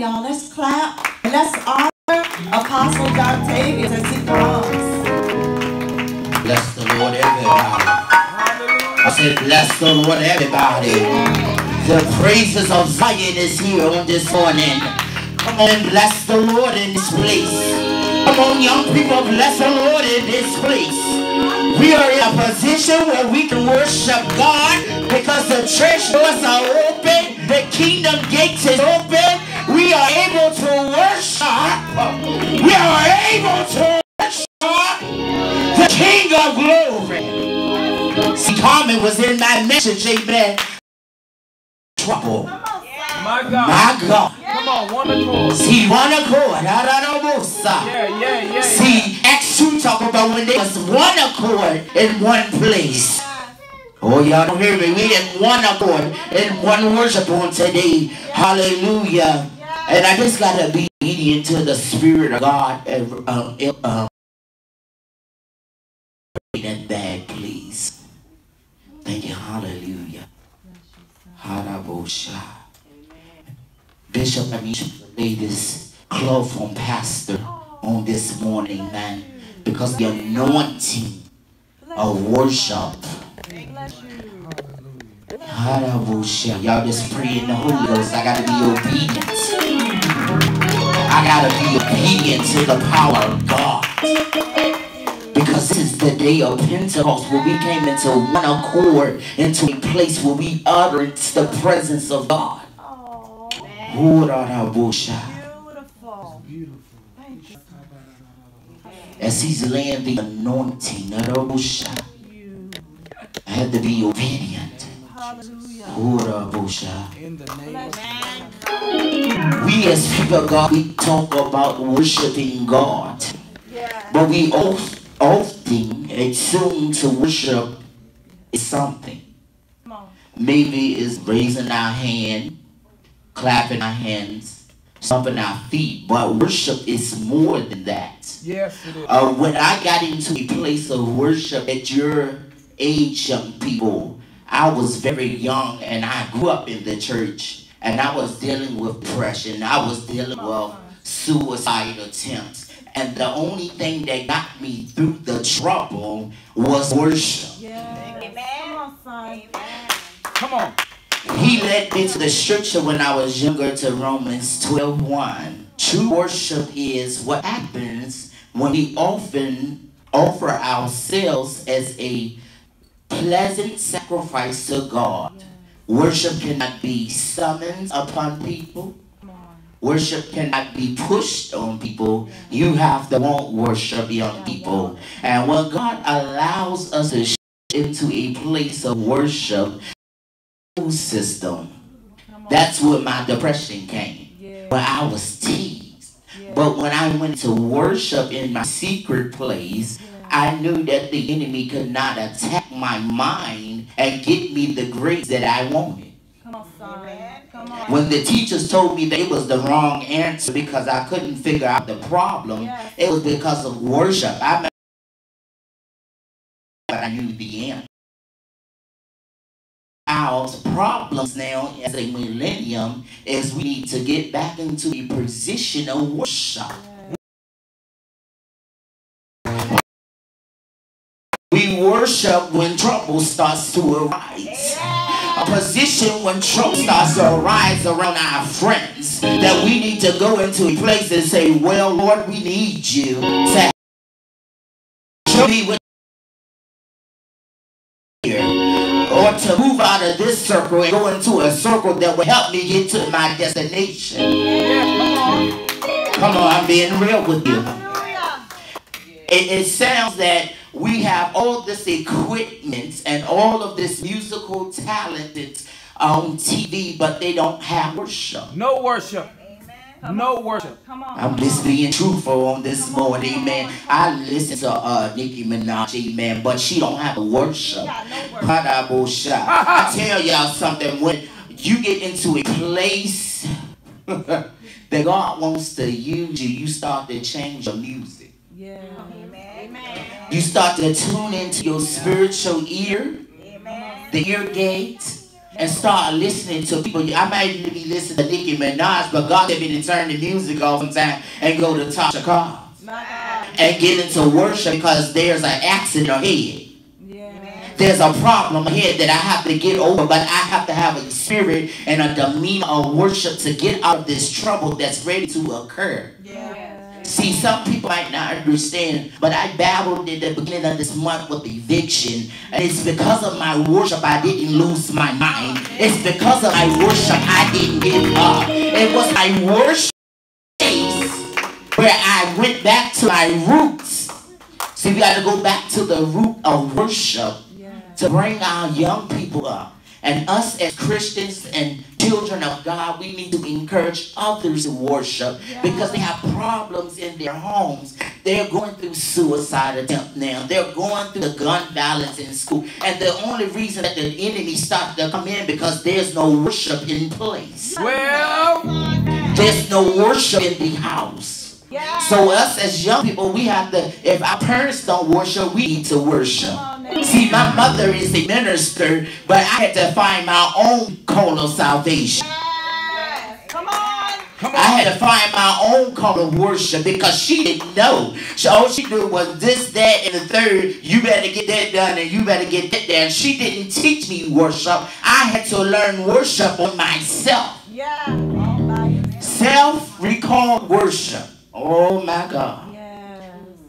Y'all, let's clap and let's honor Apostle Dantavius as he comes. Bless the Lord, everybody. I said, bless the Lord, everybody. The praises of Zion is here on this morning. Come on, bless the Lord in this place. Come on, young people, bless the Lord in this place. We are in a position where we can worship God because the church doors are open, the kingdom gates is open. We are able to worship. We are able to worship the King of Glory. See, Carmen was in my message, amen. Trouble. My God. My God. Come on, one accord. See, one accord. Yeah. See, Acts 2 talk about when there was one accord in one place. Oh, y'all don't hear me. We in one accord in one worship on today. Hallelujah. And I just got to be obedient to the Spirit of God. That bag, please. Thank you. Hallelujah. Harabosha. Bishop, I need you to lay this cloth on Pastor on this morning, man. Because the anointing of worship. Harabosha. Y'all just pray in the Holy Ghost. I got to be obedient. I got to be obedient to the power of God. Because this is the day of Pentecost where we came into one accord, into a place where we uttered the presence of God. Beautiful. As he's laying the anointing, I had to be obedient. We as people of God, we talk about worshiping God. But we often assume to worship is something. Maybe it's raising our hand, clapping our hands, stomping our feet. But worship is more than that. Yes, it is. When I got into a place of worship at your age, young people, I was very young and I grew up in the church. And I was dealing with depression. I was dealing with suicide attempts. And the only thing that got me through the trouble was worship. Amen. Come on. He led me to the scripture when I was younger to Romans 12:1. True worship is what happens when we often offer ourselves as a pleasant sacrifice to God. Worship cannot be summoned upon people. Worship cannot be pushed on people. You have to want worship, young people. And when God allows us to shift into a place of worship, system, that's where my depression came. Where I was teased. But when I went to worship in my secret place, I knew that the enemy could not attack my mind and get me the grades that I wanted. When the teachers told me that it was the wrong answer because I couldn't figure out the problem, it was because of worship. But I knew the answer. Our problems now as a millennium is we need to get back into a position of worship. We worship when trouble starts to arise. A position when trouble starts to arise around our friends, that we need to go into a place and say, well, Lord, we need you to be with here, or to move out of this circle and go into a circle that will help me get to my destination. Come on, I'm being real with you. It sounds that we have all this equipment and all of this musical talent that's on TV, but they don't have worship. No worship. No worship. I'm just being truthful on this morning, man. I listen to Nicki Minaj, man, but she don't have a worship. I tell y'all something, when you get into a place that God wants to use you, you start to change your music. Yeah. You start to tune into your spiritual ear, the ear gate. and start listening to people. I might be listening to Nicki Minaj, but God had me to turn the music off sometime and go to Tasha Cobbs and get into worship because there's an accident ahead. There's a problem ahead that I have to get over, but I have to have a spirit and a demeanor of worship to get out of this trouble that's ready to occur. See, some people might not understand, but I battled in the beginning of this month with eviction. And it's because of my worship I didn't lose my mind. It's because of my worship I didn't give up. It was my worship where I went back to my roots. See, we got to go back to the root of worship to bring our young people up. And us as Christians and children of God, we need to encourage others to worship because they have problems in their homes. They're going through suicide attempt now. They're going through the gun violence in school. And the only reason that the enemy starts to come in because there's no worship in place. Well, there's no worship in the house. So us as young people, we have to, if our parents don't worship, we need to worship. See, my mother is a minister, but I had to find my own call of salvation. come on. I had to find my own call of worship because she didn't know. All she knew was this, that, and the third. You better get that done and you better get that done. She didn't teach me worship. I had to learn worship on myself. Self-recalled worship. Oh my God.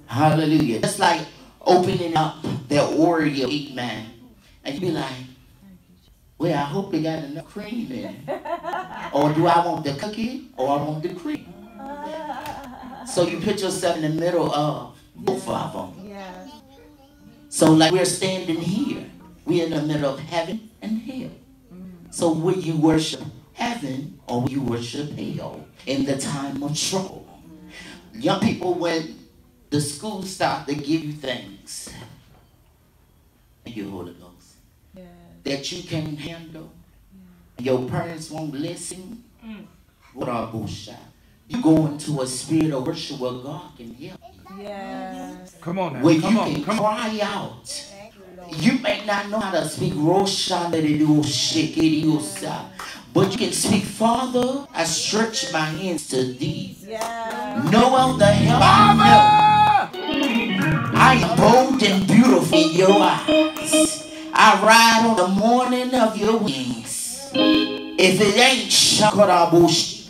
Hallelujah. It's like opening up that Oreo 8 man. And you be like, well, I hope they got enough cream in it. Or do I want the cookie or I want the cream? So you put yourself in the middle of both of them. So like we're standing here. We're in the middle of heaven and hell. So will you worship heaven or will you worship hell in the time of trouble? Young people, when the school start to give you things, thank you, Holy Ghost, that you can handle, your parents won't listen, what a bullshit. You go into a spirit of worship where God can help you. Come on now. Where Come you on. can Come on. cry out. You may not know how to speak but you can speak, Father, I stretch my hands to thee. No other help I know. I am bold and beautiful in your eyes. I ride on the morning of your wings. If it ain't Shakarabushi,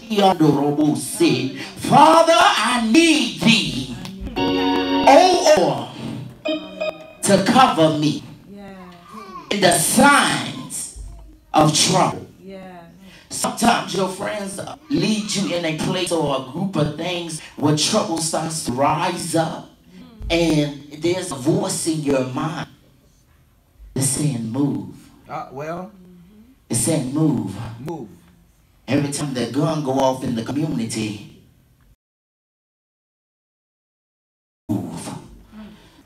Father, I need thee. Oh, to cover me in the signs of trouble. Sometimes your friends lead you in a place or a group of things where trouble starts to rise up. And there's a voice in your mind that's saying move. It's saying move. Move. Every time the gun go off in the community, move.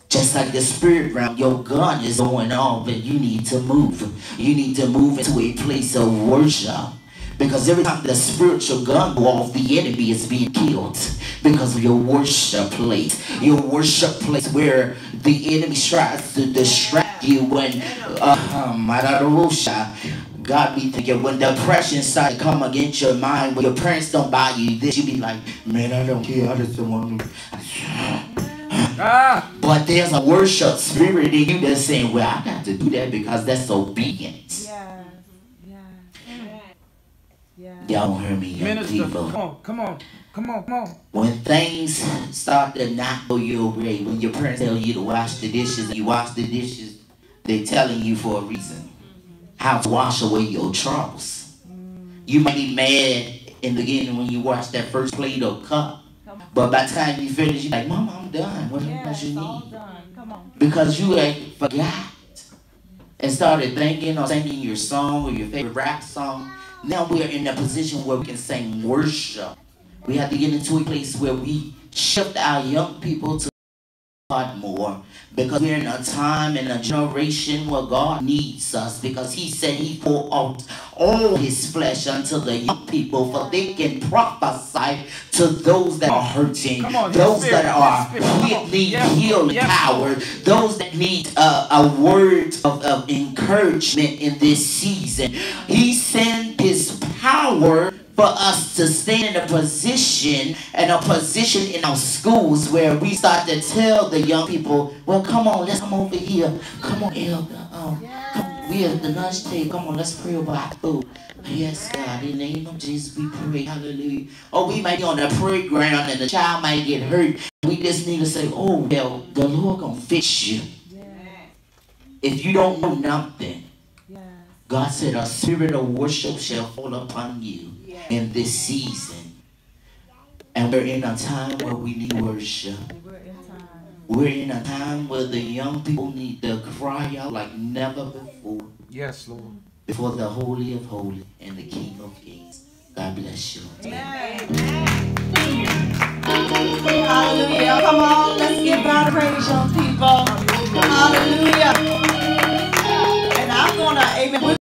Just like the spirit realm, your gun is going off and you need to move. You need to move into a place of worship. Because every time the spiritual gun go off, the enemy is being killed. Because of your worship place. Your worship place where the enemy tries to distract you when God be thinking when depression starts to come against your mind, when your parents don't buy you this, you be like, man, I don't care, I just don't want to. But there's a worship spirit in you that's saying, well, I got to do that because that's obedience. Y'all don't hear me, young Minister, people. come on. When things start to not go your way, when your parents tell you to wash the dishes and you wash the dishes, they're telling you for a reason. How to wash away your troubles. You might be mad in the beginning when you wash that first plate or cup. But by the time you finish, you're like, Mama, I'm done. What else you need? Because you ain't forgot and started thinking or singing your song or your favorite rap song. Now we are in a position where we can sing worship. We have to get into a place where we shift our young people to God more, because we're in a time and a generation where God needs us, because he said he poured out all his flesh unto the young people for they can prophesy to those that are hurting, those that need healing power, those that need a word of encouragement in this season. He sent his power for us to stand in a position in our schools where we start to tell the young people, well, come on, let's come over here. Come on, Elder. Come, we at the lunch table. Come on, let's pray about food. Yes, God, in the name of Jesus, we pray. Hallelujah. Or we might be on the playground and the child might get hurt. We just need to say, oh, well, the Lord gonna fix you. If you don't know nothing, God said a spirit of worship shall fall upon you in this season. And we're in a time where we need worship. We're in a time where the young people need to cry out like never before. Yes, Lord. Before the Holy of Holies and the King of Kings. God bless you. Hallelujah. Come on, let's give God praise, young people. Hallelujah. And I'm going to, amen.